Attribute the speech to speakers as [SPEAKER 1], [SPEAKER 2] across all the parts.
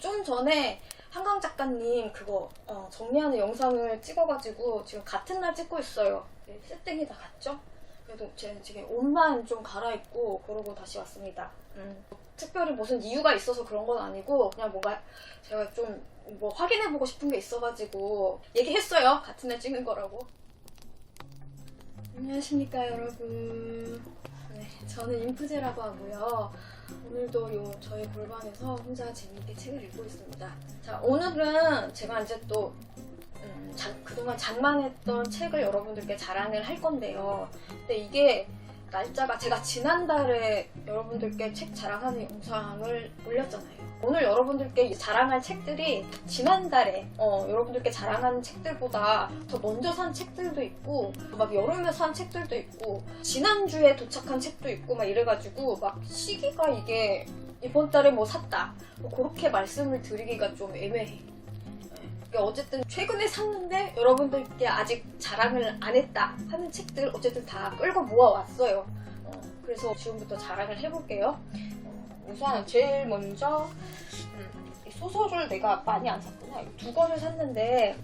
[SPEAKER 1] 좀 전에 한강 작가님 그거 정리하는 영상을 찍어가지고 지금 같은 날 찍고 있어요. 세팅이 다 갔죠? 그래도 제가 지금 옷만 좀 갈아입고 그러고 다시 왔습니다. 특별히 무슨 이유가 있어서 그런 건 아니고 그냥 뭔가 제가 좀 뭐 확인해보고 싶은 게 있어가지고 얘기했어요. 같은 날 찍는 거라고. 안녕하십니까 여러분. 네, 저는 인프제라고 하고요. 오늘도 저희 골반에서 혼자 재미있게 책을 읽고 있습니다. 자, 오늘은 제가 이제 또 그동안 장만했던 책을 여러분들께 자랑을 할 건데요. 근데 이게 날짜가 제가 지난달에 여러분들께 책 자랑하는 영상을 올렸잖아요. 오늘 여러분들께 자랑할 책들이 지난달에 여러분들께 자랑하는 책들보다 더 먼저 산 책들도 있고 막 여름에 산 책들도 있고 지난주에 도착한 책도 있고 막 이래가지고 막 시기가 이게 이번 달에 뭐 샀다 뭐 그렇게 말씀을 드리기가 좀 애매해. 그러니까 어쨌든 최근에 샀는데 여러분들께 아직 자랑을 안 했다 하는 책들 어쨌든 다 끌고 모아왔어요. 그래서 지금부터 자랑을 해볼게요. 우선 제일 먼저 이 소설을 내가 많이 안 샀구나. 두 권을 샀는데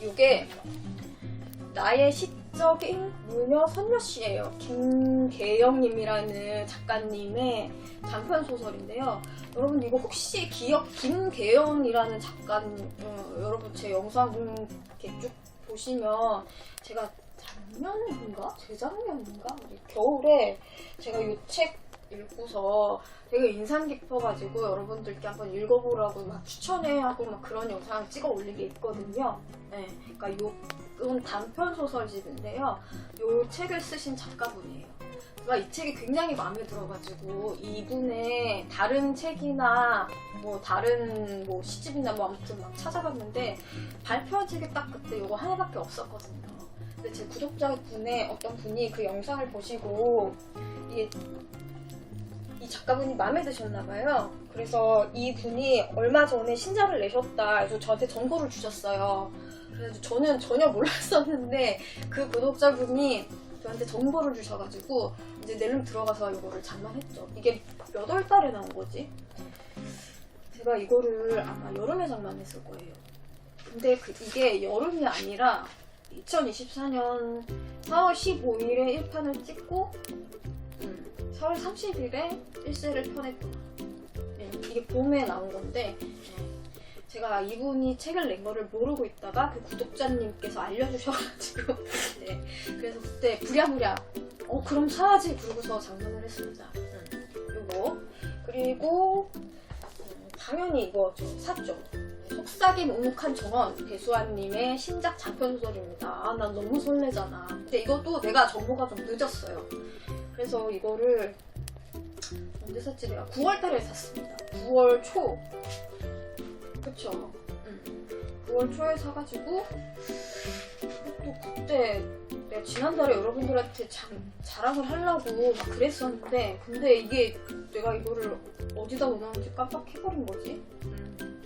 [SPEAKER 1] 이게 나의 시적인 무녀 선녀시예요. 김계영님이라는 작가님의 단편 소설인데요. 여러분 이거 혹시 김계영이라는 작가님 여러분 제 영상 이렇게 쭉 보시면 제가 작년인가? 재작년인가? 겨울에 제가 이 책 읽고서 되게 인상 깊어가지고 여러분들께 한번 읽어보라고 막 추천해하고 막 그런 영상을 찍어 올린 게 있거든요. 네, 그러니까 이건 단편 소설집인데요. 이 책을 쓰신 작가분이에요. 제가 이 책이 굉장히 마음에 들어가지고 이분의 다른 책이나 뭐 다른 뭐 시집이나 뭐 아무튼 막 찾아봤는데 발표책이 딱 그때 이거 하나밖에 없었거든요. 근데 제 구독자분의 어떤 분이 그 영상을 보시고 이 작가분이 마음에 드셨나봐요. 그래서 이 분이 얼마 전에 신작을 내셨다 해서 저한테 정보를 주셨어요. 그래서 저는 전혀 몰랐었는데 그 구독자분이 저한테 정보를 주셔가지고 이제 낼름 들어가서 이거를 장만했죠. 이게 몇 월 달에 나온 거지? 제가 이거를 아마 여름에 장만했을 거예요. 근데 이게 여름이 아니라 2024년 4월 15일에 1판을 찍고 4월 30일에 1세를 펴냈구나. 네, 이게 봄에 나온 건데 제가 이분이 책을 낸 거를 모르고 있다가 그 구독자님께서 알려주셔가지고 네, 그래서 그때 부랴부랴 그럼 사야지 그러고서 장만을 했습니다. 요거 그리고 당연히 이거 저 샀죠. 속삭임 우묵한 정원 배수아님의 신작 장편소설입니다. 아, 난 너무 설레잖아. 근데 이것도 내가 정보가 좀 늦었어요. 그래서 이거를 언제 샀지? 내가 9월달에 샀습니다. 9월 초. 그쵸? 9월 초에 사가지고 또 그때 내가 지난달에 여러분들한테 자랑을 하려고 막 그랬었는데 근데 이게 내가 이거를 어디다 넣어놨는지 깜빡해버린 거지?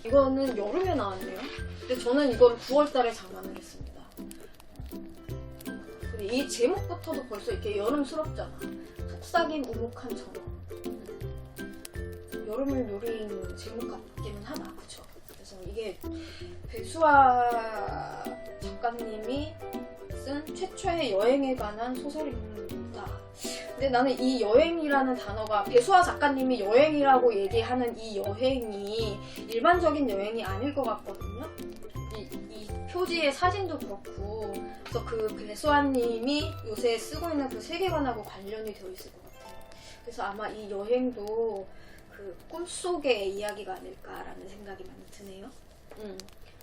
[SPEAKER 1] 이거는 여름에 나왔네요. 근데 저는 이거를 9월달에 장만을 했습니다. 근데 이 제목부터도 벌써 이렇게 여름스럽잖아. 속삭임 우묵한 정원. 여름을 노린 제목 같기는 하다. 그쵸? 그래서 이게 배수아 작가님이 쓴 최초의 여행에 관한 소설입니다. 근데 나는 이 여행이라는 단어가 배수아 작가님이 여행이라고 얘기하는 이 여행이 일반적인 여행이 아닐 것 같거든요. 이 표지의 사진도 그렇고 그래서 그 배수아님이 요새 쓰고 있는 그 세계관하고 관련이 되어 있을 것 같아요. 그래서 아마 이 여행도 그 꿈속의 이야기가 아닐까라는 생각이 많이 드네요.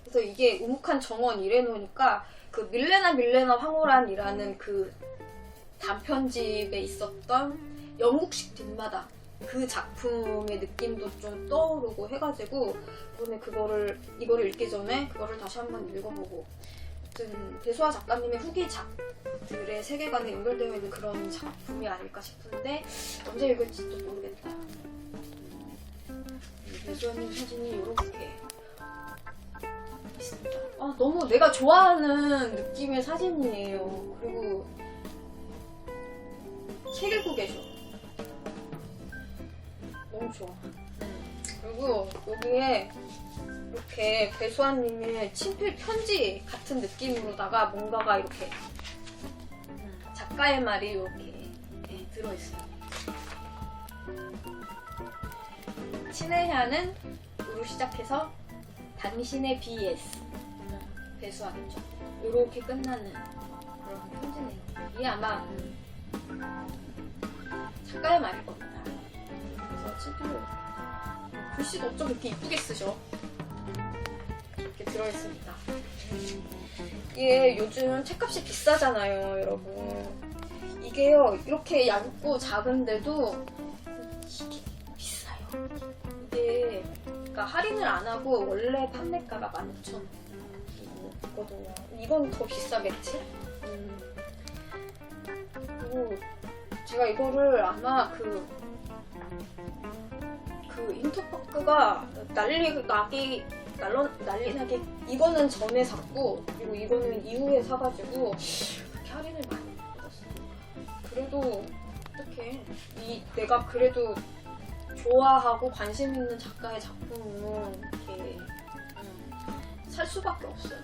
[SPEAKER 1] 그래서 이게 우묵한 정원 이래 놓으니까 그 밀레나 황홀한이라는 그 단편집에 있었던 영국식 뒷마당 그 작품의 느낌도 좀 떠오르고 해가지고 이번에 이거를 읽기 전에 그거를 다시 한번 읽어보고 아무튼 배수아 작가님의 후기작들의 세계관에 연결되어 있는 그런 작품이 아닐까 싶은데 언제 읽을지도 모르겠다. 배수아님 사진이 이렇게 있습니다. 너무 내가 좋아하는 느낌의 사진이에요. 그리고 책 읽고 계셔. 너무 좋아. 그리고 여기에 이렇게 배수아님의 친필 편지 같은 느낌으로다가 뭔가가 이렇게 작가의 말이 이렇게 들어있어요. 친애하는 으로 시작해서 당신의 BS 배수아죠. 이렇게 끝나는 그런 편지네요. 이게 아마 작가의 말일 겁니다. 그래서 친필로 글씨도 어쩜 이렇게 이쁘게 쓰셔. 이렇게 들어있습니다. 이게 요즘 책값이 비싸잖아요, 여러분. 이게요, 이렇게 얇고 작은데도 이게 비싸요. 이게 그러니까 할인을 안 하고 원래 판매가가 15,000원이거든요. 이건 더 비싸겠지? 그리고 제가 이거를 아마 그 인터파크가 난리 나게 이거는 전에 샀고 그리고 이거는 이후에 사가지고 그렇게 할인을 많이 받았습니다. 그래도 어떡해, 내가 그래도 좋아하고 관심 있는 작가의 작품은 이렇게 살 수밖에 없어요.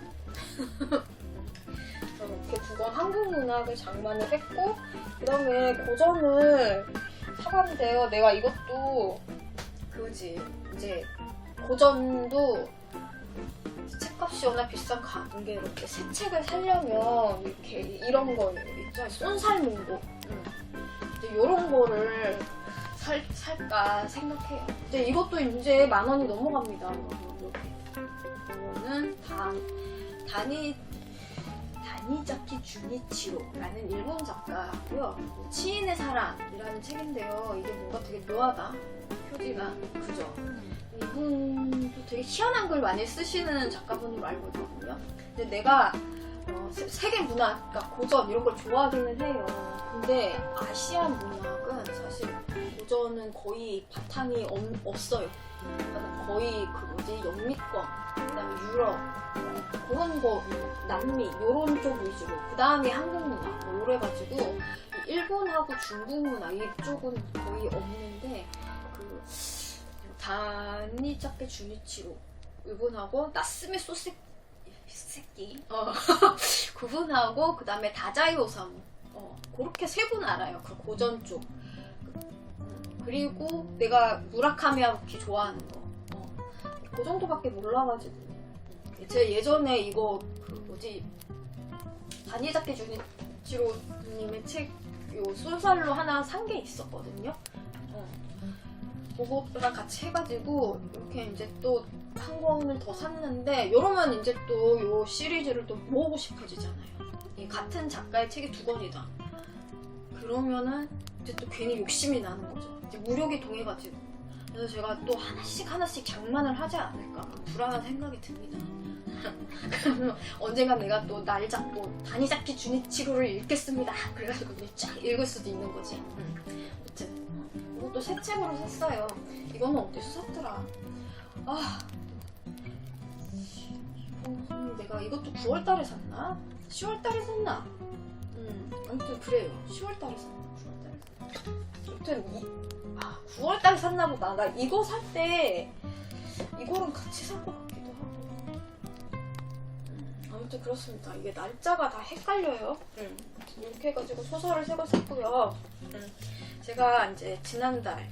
[SPEAKER 1] 이렇게 두 권 한국 문학을 장만을 했고 그 다음에 고전을 사봤는데요. 내가 이것도 그지 이제 고전도 책값이 워낙 비싼 게 이렇게 새 책을 사려면 이렇게 이런 거 있죠. 쏜살문고 이제 이런 거를 살까 생각해요. 이제 이것도 이제 10,000원이 넘어갑니다. 이렇게 이거는 다니자키 주니치로라는 일본 작가고요. 치인의 사랑이라는 책인데요. 이게 뭔가 되게 묘하다. 표지가 그죠? 이분도 되게 희한한 글 많이 쓰시는 작가분으로 알고 있거든요. 근데 내가 세계 문학, 그러니까 고전 이런 걸 좋아하기는 해요. 근데 아시안 문학은 사실 고전은 거의 바탕이 없어요. 그러니까 거의 영미권, 그다음에 유럽 그런 거, 남미 이런 쪽 위주로. 그 다음에 한국 문학 뭐 이래가지고 일본하고 중국 문학 이쪽은 거의 없는데 다니자키 주니치로 이분하고 나스메 소세키 그분하고 그 다음에 다자이 오사무 그렇게 세 분 알아요. 그 고전 쪽. 그리고 내가 무라카미 하루키 좋아하는 거 그 정도밖에 몰라가지고 제가 예전에 이거 다니자키 주니치로님의 책 요 쏠살로 하나 산 게 있었거든요. 그거랑 같이 해가지고 이렇게 이제 또 한 권을 더 샀는데 이러면 이제 또 요 시리즈를 또 모으고 싶어지잖아요. 같은 작가의 책이 2권이다. 그러면은 이제 또 괜히 욕심이 나는 거죠. 이제 무력이 동해가지고. 그래서 제가 또 하나씩 장만을 하지 않을까 불안한 생각이 듭니다. 그러면 언젠가 내가 또 날 잡고 다니자키 주니치로를 읽겠습니다. 그래가지고 쫙 읽을 수도 있는 거지. 아무튼 이것도 새 책으로 샀어요. 이거는 어디서 샀더라? 내가 이것도 9월달에 샀나? 10월달에 샀나? 아무튼 그래요. 10월달에 샀나? 9월달에 샀나? 아무튼 9월달에 샀나 보다. 나 이거 살 때 이거랑 같이 산 것 같기도 하고. 아무튼 그렇습니다. 이게 날짜가 다 헷갈려요. 이렇게 해가지고 소설을 새 권 샀고요. 제가 이제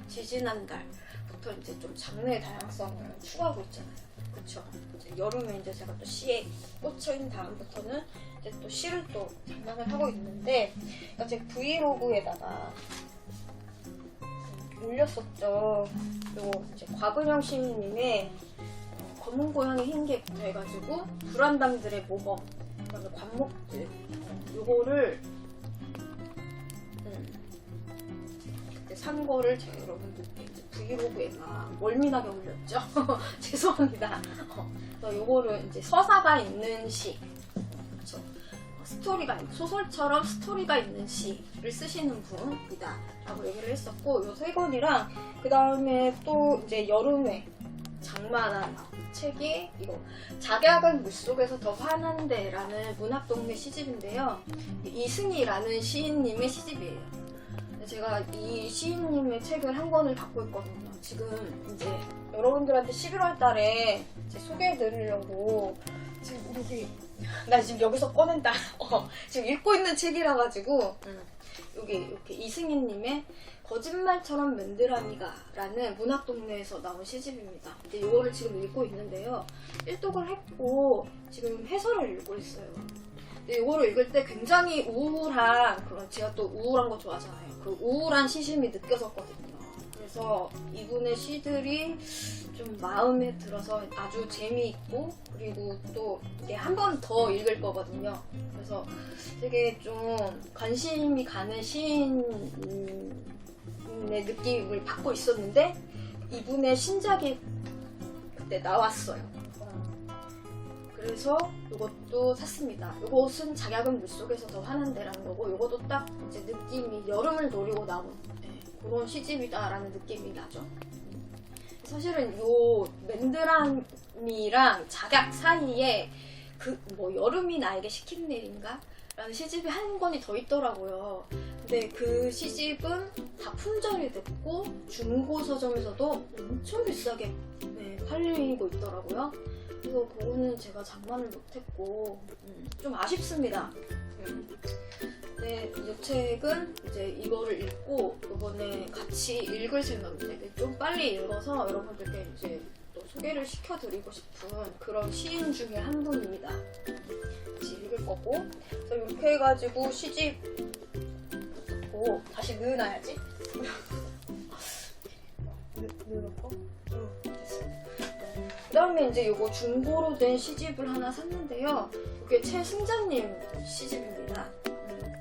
[SPEAKER 1] 지지난달부터 이제 좀 장르의 다양성을 추구하고 있잖아요. 그쵸? 이제 여름에 이제 제가 또 시에 꽂혀있는 다음부터는 이제 또 시를 또 장만을 하고 있는데, 그러니까 제 브이로그에다가 올렸었죠. 요거 이제 곽은영 시인님의 검은 고양이 흰개부터 해가지고 불안당들의 모범, 그다음에 관목들, 요거를 그때 산 거를 제가 여러분들께 이제 브이로그에 막 월미나게 올렸죠. 죄송합니다. 그래서 요거를 이제 서사가 있는 시, 그렇죠? 소설처럼 스토리가 있는 시를 쓰시는 분이다 라고 얘기를 했었고, 요 3권이랑 그 다음에 또 이제 여름에 장만한 책이 이거 작약은 물속에서 더 환한데 라는 문학동네 시집인데요. 이승희라는 시인님의 시집이에요. 제가 이 시인님의 책을 한 권을 갖고 있거든요. 지금 이제 여러분들한테 11월 달에 소개해드리려고 지금 여기 나 지금 여기서 꺼낸다. 지금 읽고 있는 책이라 가지고 여기 이렇게 이승희님의 거짓말처럼 맨드라미가 라는 문학동네에서 나온 시집입니다. 이제 이거를 지금 읽고 있는데요. 일독을 했고 지금 해설을 읽고 있어요. 근데 이거를 읽을 때 굉장히 우울한 그런, 제가 또 우울한 거 좋아하잖아요. 그 우울한 시심이 느껴졌거든요. 그래서 이분의 시들이 좀 마음에 들어서 아주 재미있고, 그리고 또 이게 한 번 더 읽을 거거든요. 그래서 되게 좀 관심이 가는 시인의 느낌을 받고 있었는데 이분의 신작이 그때 나왔어요. 그래서 이것도 샀습니다. 이것은 작약은 물속에서 더 환한데라는 거고, 이것도 딱 이제 느낌이 여름을 노리고 나온 그런 시집이다라는 느낌이 나죠. 사실은 요 맨드라미랑 작약 사이에 그 뭐 여름이 나에게 시킨 일인가? 라는 시집이 한 권이 더 있더라고요. 근데 그 시집은 다 품절이 됐고 중고 서점에서도 엄청 비싸게 팔리고 있더라고요. 그래서 그거는 제가 장만을 못했고 좀 아쉽습니다. 네, 이 책은 이제 이거를 읽고 이번에 같이 읽을 생각인데 좀 빨리 읽어서 여러분들께 이제 또 소개를 시켜드리고 싶은 그런 시인 중에 한 분입니다. 같이 읽을 거고, 그래서 이렇게 해가지고 시집 넣고 다시 넣어놔야지. 넣어놓고 됐어. 그 다음에 이제 이거 중고로 된 시집을 하나 샀는데요. 이게 최승자님 시집입니다.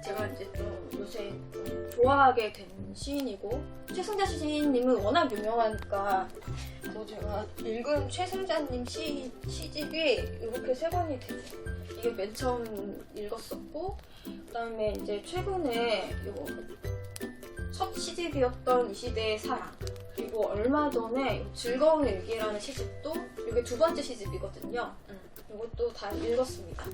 [SPEAKER 1] 제가 이제 좀 요새 좀 좋아하게 된 시인이고, 최승자 시인님은 워낙 유명하니까 또 제가 읽은 최승자님 시집이 이렇게 3권이 되죠. 이게 맨 처음 읽었었고, 그 다음에 이제 최근에 이거 첫 시집이었던 이 시대의 사랑, 그리고 얼마 전에 즐거운 일기라는 시집도 이게 2번째 시집이거든요. 이것도 다 읽었습니다.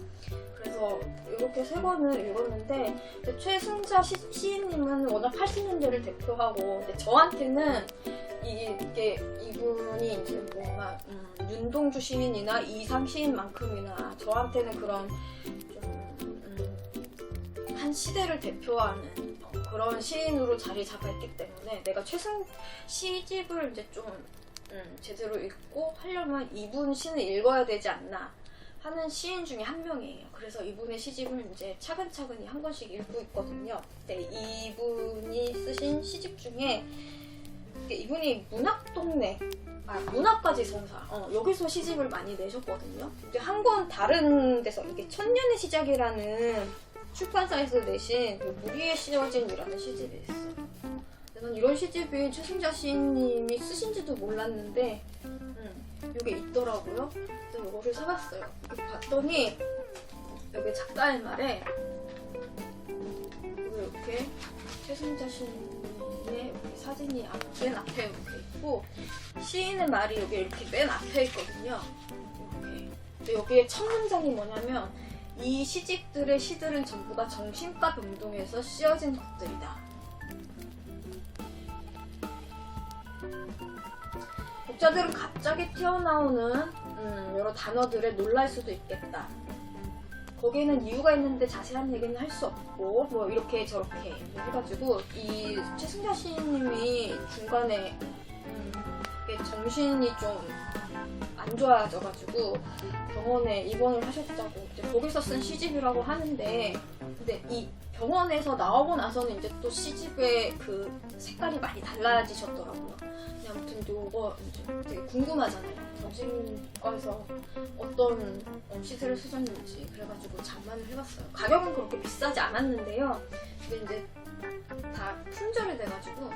[SPEAKER 1] 그래서 이렇게 3권을 읽었는데, 최승자 시인님은 워낙 80년대를 대표하고, 근데 저한테는 이분이 이제 뭔가 윤동주 시인이나 이상 시인만큼이나 저한테는 그런 좀 한 시대를 대표하는 그런 시인으로 자리 잡았기 때문에 내가 시집을 이제 좀 제대로 읽고 하려면 이분 시는 읽어야 되지 않나 하는 시인 중에 한 명이에요. 그래서 이분의 시집을 이제 차근차근히 한 권씩 읽고 있거든요. 네, 이분이 쓰신 시집 중에 이분이 문학동네, 문학까지 성사, 여기서 시집을 많이 내셨거든요. 근데 한 권 다른 데서 이게 천년의 시작이라는 출판사에서 내신 무리에 씌워진이라는 시집이 있어요. 저는 이런 시집이 최승자 시인님이 쓰신지도 몰랐는데 이게 있더라고요. 그래서 이거를 사봤어요. 이렇게 봤더니 여기 작가의 말에 이렇게 최승자 시인의 이렇게 사진이 맨 앞에 이렇게 있고, 시인의 말이 여기 이렇게 맨 앞에 있거든요. 이렇게. 근데 여기에 첫 문장이 뭐냐면, 이 시집들의 시들은 전부가 정신과 병동에서 씌어진 것들이다. 독자들은 갑자기 튀어나오는 여러 단어들에 놀랄 수도 있겠다. 거기에는 이유가 있는데 자세한 얘기는 할 수 없고, 뭐 이렇게 저렇게 해가지고, 이 최승자 시인님이 중간에 정신이 좀 안 좋아져가지고 병원에 입원을 하셨다고, 이제 거기서 쓴 시집이라고 하는데, 근데 이 병원에서 나오고 나서는 이제 또 시집의 그 색깔이 많이 달라지셨더라고요. 아무튼 이거 이제 되게 궁금하잖아요. 정신과에서 어떤 시들을 쓰셨는지. 그래가지고 장만을 해봤어요. 가격은 그렇게 비싸지 않았는데요. 근데 이제 다 품절이 돼가지고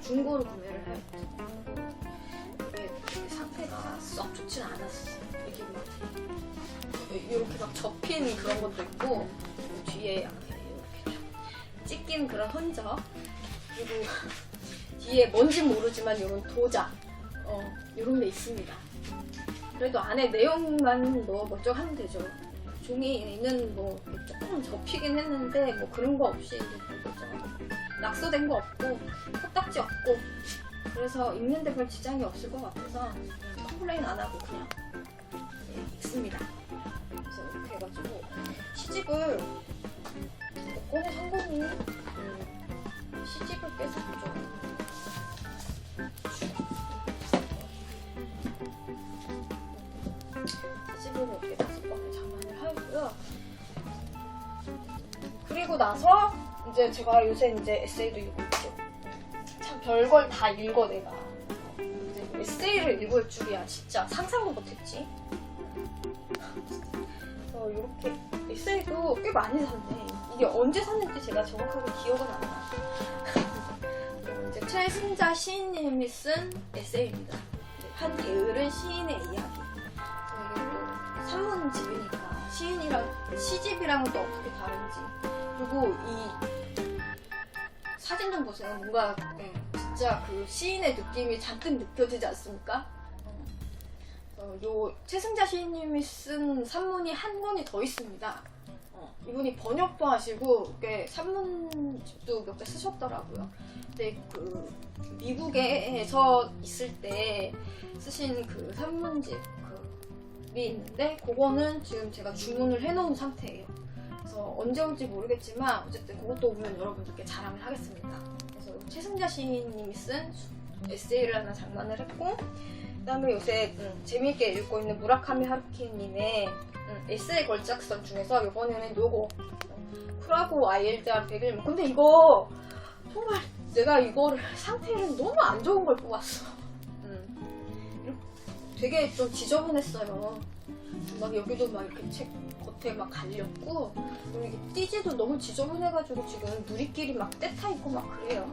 [SPEAKER 1] 중고로 구매를 해야겠죠. 이게 상태가 썩 좋진 않았어요. 이게 막 이렇게 막 접힌 그런 것도 있고, 뒤에 약간 이렇게 찢긴 그런 흔적, 그리고 뒤에 뭔진 모르지만 이런 도자, 이런 게 있습니다. 그래도 안에 내용만 뭐 먼저 하면 되죠. 종이는 뭐 조금 접히긴 했는데 뭐 그런 거 없이 이제 낙서된 거 없고 코딱지 없고 그래서 읽는데 별 지장이 없을 것 같아서 컴플레인 안 하고 그냥 읽습니다. 그래서 이렇게 해가지고 시집을 몇 권에 산 거니? 시집을 뺐었죠. 시집을 이렇게 5권을 장만을 하고요. 그리고 나서 이제 제가 요새 이제 에세이도 읽고 있죠. 참 별걸 다 읽어 내가. 이제 에세이를 읽을 줄이야 진짜 상상도 못했지. 그래서 이렇게 에세이도 꽤 많이 샀네. 이게 언제 샀는지 제가 정확하게 기억은 안 나. 이제 최승자 시인님이 쓴 에세이입니다. 한 게으른 시인의 이야기. 이것도 산문집이니까 시집이랑은 또 어떻게 다른지. 그리고 이 사진 좀 보세요. 뭔가 진짜 그 시인의 느낌이 잔뜩 느껴지지 않습니까? 요 최승자 시인님이 쓴 산문이 한 권이 더 있습니다. 이분이 번역도 하시고 산문집도 몇 개 쓰셨더라고요. 근데 그 미국에서 있을 때 쓰신 그 산문집이 있는데 그거는 지금 제가 주문을 해놓은 상태예요. 그래서 언제 올지 모르겠지만 어쨌든 그것도 오면 여러분들께 자랑을 하겠습니다. 그래서 최승자 시인님이 쓴 에세이를 하나 장만을 했고, 그 다음에 요새 재미있게 읽고 있는 무라카미 하루키님의 에세이 걸작선 중에서 이번에는 요거 쿨하고 와일드한 101문. 근데 이거 정말 내가 이거를 상태를 너무 안 좋은 걸 뽑았어. 되게 좀 지저분했어요. 막 여기도 막 이렇게 책 겉에 막 갈렸고, 그리고 이게 띠지도 너무 지저분해가지고 지금 누리끼리 막 떼타 있고 막 그래요.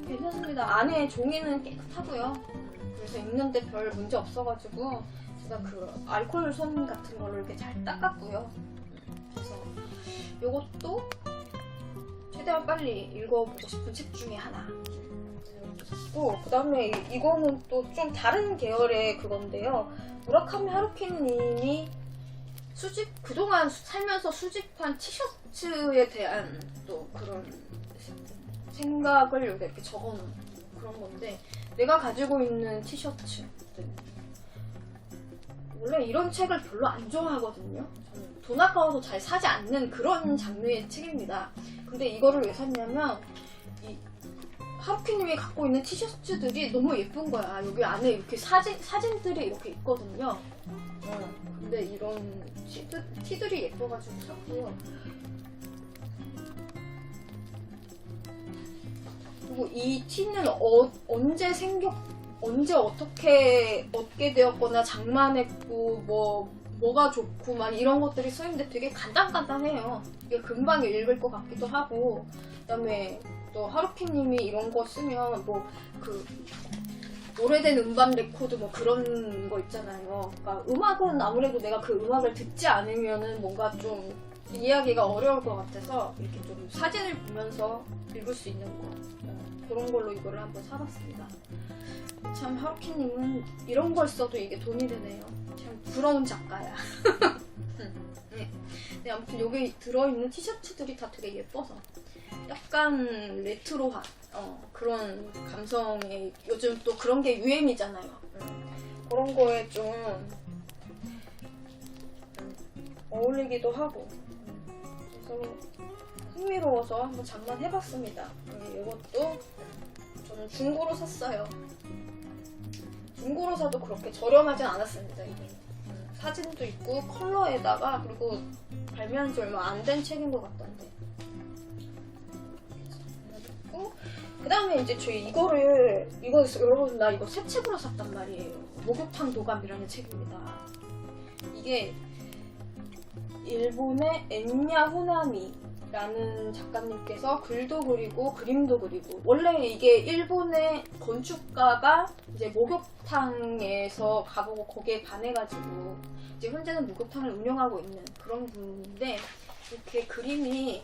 [SPEAKER 1] 괜찮습니다. 안에 종이는 깨끗하고요. 그래서 읽는데 별 문제 없어가지고 제가 그 알코올 손 같은 걸로 이렇게 잘 닦았고요. 그래서 요것도 최대한 빨리 읽어보고 싶은 책 중에 하나. 그 다음에 이거는 또 좀 다른 계열의 그건데요. 무라카미 하루키님이 그동안 살면서 수집한 티셔츠에 대한 또 그런 생각을 여기 이렇게 적어놓은 그런 건데, 내가 가지고 있는 티셔츠, 원래 이런 책을 별로 안 좋아하거든요. 저는 돈 아까워서 잘 사지 않는 그런 장르의 책입니다. 근데 이거를 왜 샀냐면 이 하루키님이 갖고 있는 티셔츠들이 너무 예쁜 거야. 여기 안에 이렇게 사진들이 이렇게 있거든요. 근데 이런 티들이 예뻐가지고 샀고요. 그리고 이 티는 언제 어떻게 얻게 되었거나 장만했고 뭐가 좋고 막 이런 것들이 써있는데 되게 간단해요. 이게 금방 읽을 것 같기도 하고, 그다음에 또 하루키님이 이런 거 쓰면 뭐 그 오래된 음반 레코드 뭐 그런 거 있잖아요. 그러니까 음악은 아무래도 내가 그 음악을 듣지 않으면은 뭔가 좀 이해하기가 어려울 것 같아서 이렇게 좀 사진을 보면서 읽을 수 있는 거, 그런 걸로 이거를 한번 사봤습니다. 참 하루키님은 이런 걸 써도 이게 돈이 되네요. 참 부러운 작가야. 네, 아무튼 여기 들어있는 티셔츠들이 다 되게 예뻐서 약간 레트로한 그런 감성의, 요즘 또 그런 게 유행이잖아요. 그런 거에 좀 어울리기도 하고, 그래서 흥미로워서 한번 장만해봤습니다. 이것도 저는 중고로 샀어요. 중고로 사도 그렇게 저렴하진 않았습니다. 이게 사진도 있고 컬러에다가, 그리고 발매한 지 얼마 안 된 책인 것 같던데. 그 다음에 이제 이거 여러분, 나 이거 새 책으로 샀단 말이에요. 목욕탕 도감이라는 책입니다. 이게 일본의 엔야 호나미라는 작가님께서 글도 그리고 그림도 그리고, 원래 이게 일본의 건축가가 이제 목욕탕에서 가보고 거기에 반해가지고 이제 현재는 목욕탕을 운영하고 있는 그런 분인데, 이렇게 그림이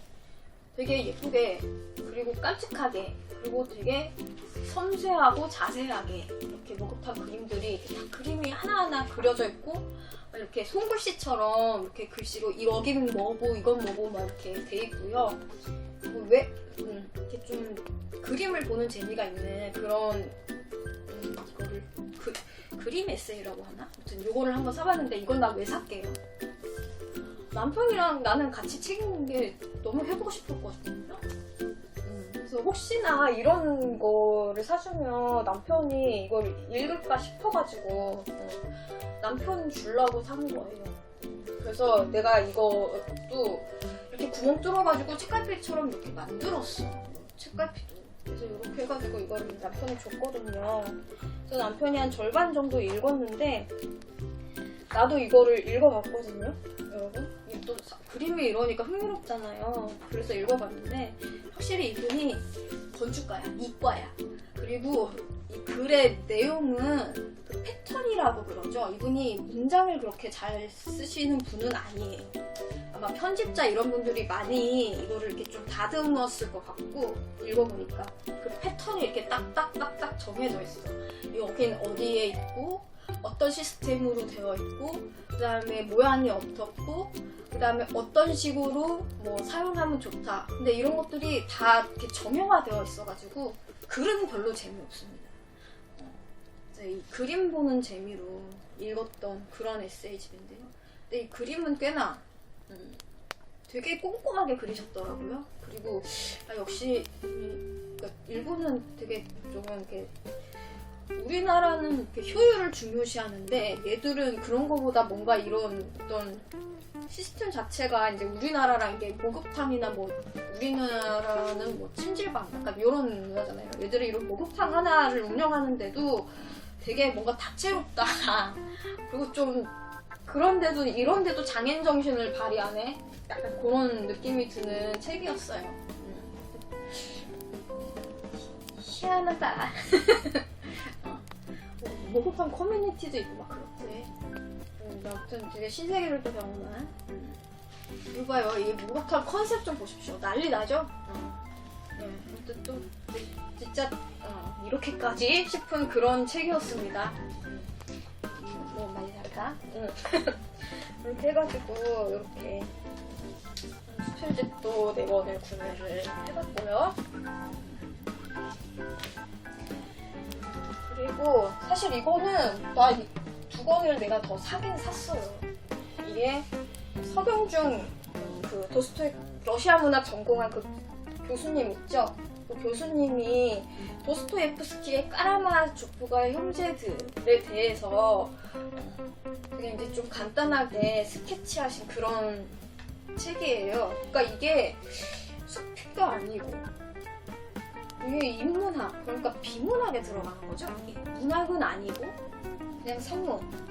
[SPEAKER 1] 되게 예쁘게, 그리고 깜찍하게, 그리고 되게 섬세하고 자세하게 이렇게 목욕탕 그림들이 다 그림이 하나하나 그려져 있고, 이렇게 손글씨처럼 이렇게 글씨로 여기는 뭐고 이건 뭐고 막 이렇게 돼 있고요. 이렇게 좀 그림을 보는 재미가 있는 그런 이거를 그림 에세이라고 하나? 아무튼 요거를 한번 사봤는데 이건 나 왜 샀게요? 남편이랑 나는 같이 책 읽는 게 너무 해보고 싶었거든요. 그래서 혹시나 이런 거를 사주면 남편이 이걸 읽을까 싶어가지고 남편 주려고 산 거예요. 그래서 내가 이것도 이렇게 구멍 뚫어가지고 책갈피처럼 이렇게 만들었어. 책갈피도. 그래서 이렇게 해가지고 이거를 남편이 줬거든요. 그래서 남편이 한 절반 정도 읽었는데 나도 이거를 읽어봤거든요. 여러분, 또 그림이 이러니까 흥미롭잖아요. 그래서 읽어봤는데 확실히 이분이 건축가야, 이과야. 그리고 이 글의 내용은 그 패턴이라고 그러죠. 이분이 문장을 그렇게 잘 쓰시는 분은 아니에요. 아마 편집자 이런 분들이 많이 이거를 이렇게 좀 다듬었을 것 같고, 읽어보니까 그 패턴이 이렇게 딱딱딱딱 정해져 있어. 여긴 어디에 있고 어떤 시스템으로 되어 있고, 그 다음에 모양이 어떻고, 그 다음에 어떤 식으로 뭐 사용하면 좋다. 근데 이런 것들이 다 이렇게 정형화되어 있어가지고 글은 별로 재미없습니다. 이제 이 그림 보는 재미로 읽었던 그런 에세이집인데요. 근데 이 그림은 꽤나 되게 꼼꼼하게 그리셨더라고요. 그리고 역시 그러니까 일본은 되게 좀 이렇게 우리나라는 이렇게 효율을 중요시하는데 얘들은 그런 거보다 뭔가 이런 어떤 시스템 자체가 이제 우리나라랑 이게 목욕탕이나 뭐 우리나라는 뭐 찜질방 약간 이런 거잖아요. 얘들이 이런 목욕탕 하나를 운영하는데도 되게 뭔가 다채롭다. 그리고 좀 그런데도 이런데도 장인 정신을 발휘하네. 약간 그런 느낌이 드는 책이었어요. 희한하다. 목욕탕 커뮤니티도 있고 막 그렇지. 아무튼 되게 신세계를 또 경험한. 이거 봐요. 이 목욕탕 컨셉 좀 보십시오. 난리 나죠? 아무튼 또 진짜 이렇게까지 싶은 그런 책이었습니다. 너무 많이 달다. 이렇게 해가지고 이렇게 수필집도 4권을 구매를 해봤고요. 그리고 사실 이거는 나 2권을 내가 더 사긴 샀어요. 이게 서경중 그 러시아 문학 전공한 그 교수님 있죠? 그 교수님이 도스토옙스키의 까라마조프가의 형제들에 대해서 되게 이제 좀 간단하게 스케치하신 그런 책이에요. 그러니까 이게 수필도 아니고 이게 인문학, 그러니까 비문학에 들어가는 거죠. 문학은 아니고 그냥 산문.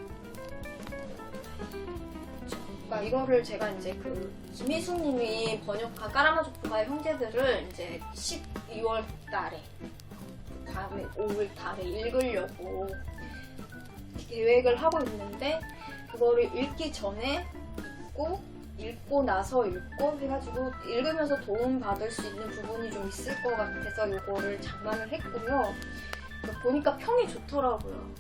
[SPEAKER 1] 그러니까 이거를 제가 이제 그 김희수님이 번역한 까라마조프가의 형제들을 이제 12월 달에 다음에 5월 달에 읽으려고 계획을 하고 있는데 그거를 읽기 전에 읽고 나서 읽고 해가지고 읽으면서 도움 받을 수 있는 부분이 좀 있을 것 같아서 이거를 장만을 했고요. 보니까 평이 좋더라고요.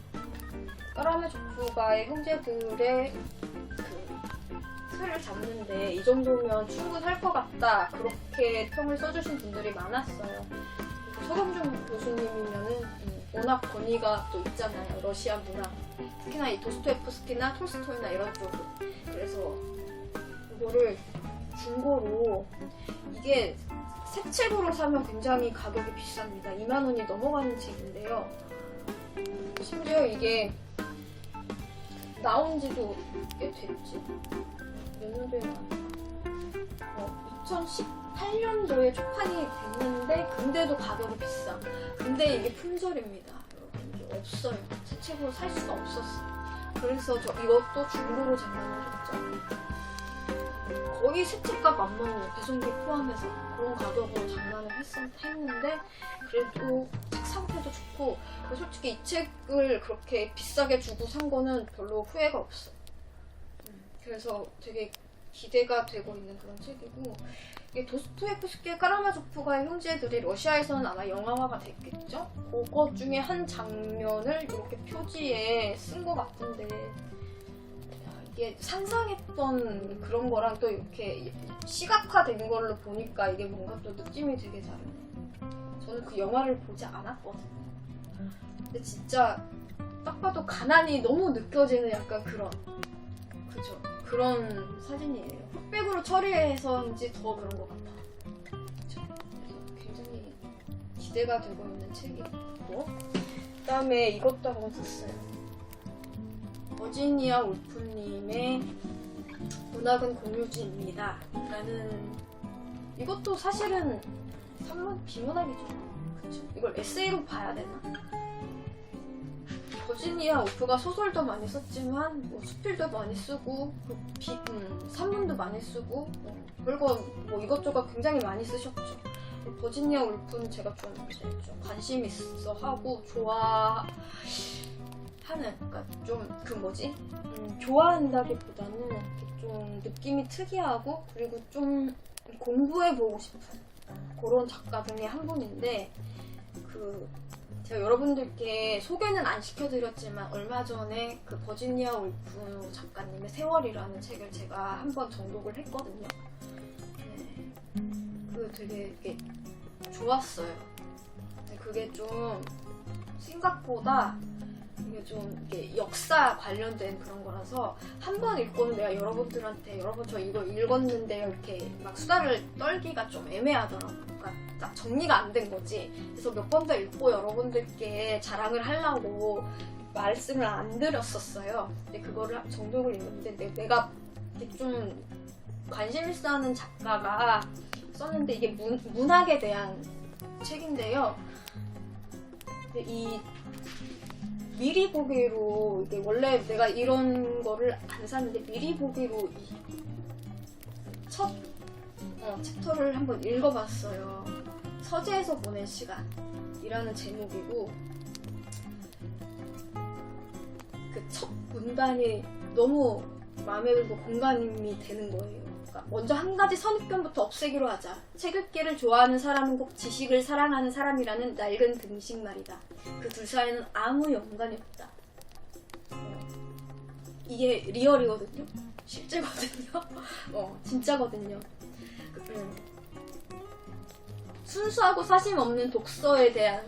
[SPEAKER 1] 까라마조프가의 형제들의 그 틀을 잡는데 이 정도면 충분할 것 같다, 그렇게 평을 써주신 분들이 많았어요. 서경중 교수님이면은 워낙 권위가 또 있잖아요. 러시아 문학, 특히나 이 도스토옙스키나 톨스토이나 이런 쪽은. 그래서 이거를 중고로, 이게 새 책으로 사면 굉장히 가격이 비쌉니다. 2만원이 넘어가는 책인데요. 심지어 이게 나온 지도 꽤 됐지. 몇 년도에 나왔나? 2018년도에 초판이 됐는데 근데도 가격이 비싸. 근데 이게 품절입니다. 여러분, 이게 없어요. 새 책으로 살 수가 없었어요. 그래서 저 이것도 중고로 장만을 했죠. 거의 새 책값 안 먹는, 배송비 포함해서 그런 가격으로 장만을 했는데 그래도 책 상태도 좋고, 솔직히 이 책을 그렇게 비싸게 주고 산 거는 별로 후회가 없어. 그래서 되게 기대가 되고 있는 그런 책이고, 이게 도스토옙스키의 까라마조프가의 형제들이 러시아에서는 아마 영화화가 됐겠죠? 그것 중에 한 장면을 이렇게 표지에 쓴 것 같은데, 이게 상상했던 그런 거랑 또 이렇게 시각화된 걸로 보니까 이게 뭔가 또 느낌이 되게 다르네. 저는 그 영화를 보지 않았거든요. 근데 진짜 딱 봐도 가난이 너무 느껴지는 약간 그죠? 그런 사진이에요. 흑백으로 처리해서인지 더 그런 것 같아. 그쵸? 그래서 굉장히 기대가 되고 있는 책이고, 그다음에 이것도 한번 샀어요. 버지니아 울프님의 문학은 공유지입니다 라는, 이것도 사실은 비문학이죠. 그쵸? 이걸 에세이로 봐야 되나? 버지니아 울프가 소설도 많이 썼지만 뭐 수필도 많이 쓰고 산문도 많이 쓰고 별거 뭐 이것저것 굉장히 많이 쓰셨죠. 버지니아 울프는 제가 좀 관심 있어 하고 좋아하는, 그러니까 좀 좋아한다기보다는 좀 느낌이 특이하고 그리고 좀 공부해보고 싶은 그런 작가 중에 한 분인데, 제가 여러분들께 소개는 안 시켜드렸지만 얼마 전에 그 버지니아 울프 작가님의 세월이라는 책을 제가 한번 정독을 했거든요. 네. 되게 이게 좋았어요. 그게 좀 생각보다 이게 좀 이게 역사 관련된 그런 거라서 한 번 읽고는 내가 여러분들한테 여러분 저 이거 읽었는데요 이렇게 막 수다를 떨기가 좀 애매하더라고요. 그러니까 딱 정리가 안 된 거지. 그래서 몇 번 더 읽고 여러분들께 자랑을 하려고 말씀을 안 드렸었어요. 근데 그거를 정독을 읽는데 내가 좀 관심 있어 하는 작가가 썼는데, 이게 문학에 대한 책인데요. 근데 이 미리 보기로, 이게 원래 내가 이런 거를 안 샀는데 미리 보기로 첫 챕터를 한번 읽어봤어요. 서재에서 보낸 시간이라는 제목이고, 그 첫 문단이 너무 마음에 들고 공감이 되는 거예요. 그러니까 먼저 한 가지 선입견부터 없애기로 하자. 책 읽기를 좋아하는 사람은 꼭 지식을 사랑하는 사람이라는 낡은 등식 말이다. 그 둘 사이에는 아무 연관이 없다. 이게 리얼이거든요. 실제거든요. 진짜거든요. 순수하고 사심 없는 독서에 대한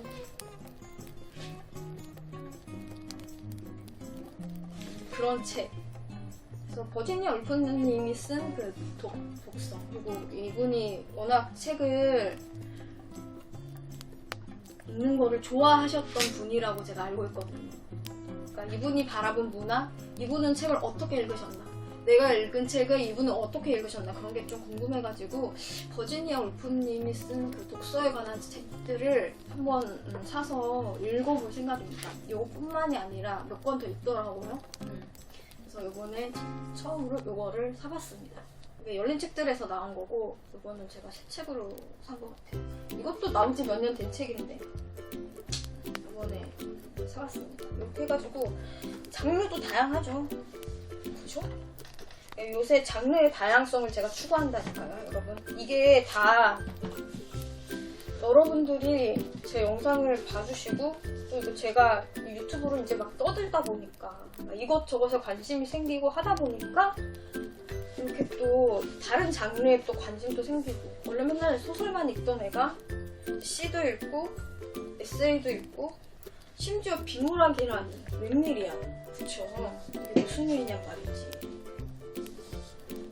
[SPEAKER 1] 그런 책. 그래서 버지니아 울프님이 쓴 그 독서, 그리고 이분이 워낙 책을 읽는 거를 좋아하셨던 분이라고 제가 알고 있거든요. 그러니까 이분이 바라본 문화, 이분은 책을 어떻게 읽으셨나, 내가 읽은 책을 이분은 어떻게 읽으셨나, 그런 게 좀 궁금해가지고 버지니아 울프님이 쓴 그 독서에 관한 책들을 한번 사서 읽어볼 생각입니다. 이것뿐만이 아니라 몇 권 더 있더라고요. 그래서 이번에 처음으로 이거를 사봤습니다. 이게 열린 책들에서 나온 거고, 이거는 제가 새 책으로 산 것 같아요. 이것도 나온 지 몇 년 된 책인데 이번에 사봤습니다. 이렇게 해가지고 장르도 다양하죠. 그죠? 요새 장르의 다양성을 제가 추구한다니까요, 여러분. 이게 다 여러분들이 제 영상을 봐주시고, 또 제가 유튜브로 이제 막 떠들다 보니까 이것저것에 관심이 생기고 하다 보니까 이렇게 또 다른 장르에 또 관심도 생기고, 원래 맨날 소설만 읽던 애가 시도 읽고 에세이도 읽고 심지어 비문학이라니 웬일이야. 그쵸? 이게 무슨 일이냐 말이지.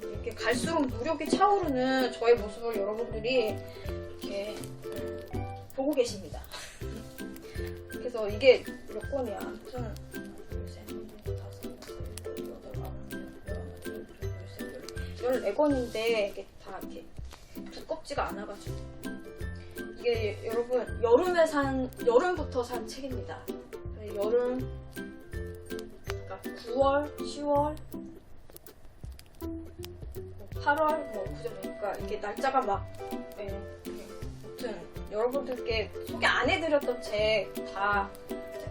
[SPEAKER 1] 이렇게 갈수록 무력이 차오르는 저의 모습을 여러분들이 이렇게 보고 계십니다. 그래서 이게 몇 권이야? 무슨 14권인데 이게 다 이렇게 두껍지가 않아가지고, 이게 여러분 여름부터 산 책입니다. 여름, 그러니까 9월, 10월, 8월, 9월, 그러니까 이게 날짜가 막, 아무튼 여러분들께 소개 안 해드렸던 책 다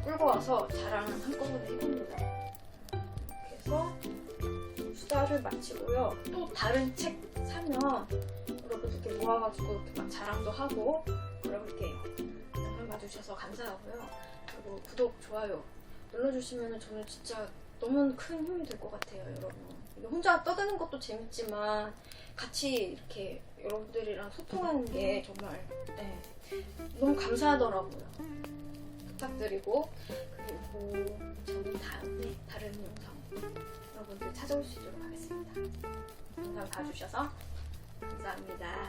[SPEAKER 1] 끌고 와서 자랑을 한꺼번에 해봅니다. 그래서 수다를 마치고요. 또 다른 책 사면 여러분들께 모아가지고 이렇게 막 자랑도 하고 그럴게요. 영상 봐주셔서 감사하고요. 그리고 구독, 좋아요 눌러주시면 저는 진짜 너무 큰 힘이 될 것 같아요, 여러분. 혼자 떠드는 것도 재밌지만 같이 이렇게 여러분들이랑 소통하는 게 정말 네, 너무 감사하더라고요. 부탁드리고, 그리고 저는 다음에 다른 영상 여러분들 찾아올 수 있도록 하겠습니다. 영상 봐주셔서 감사합니다.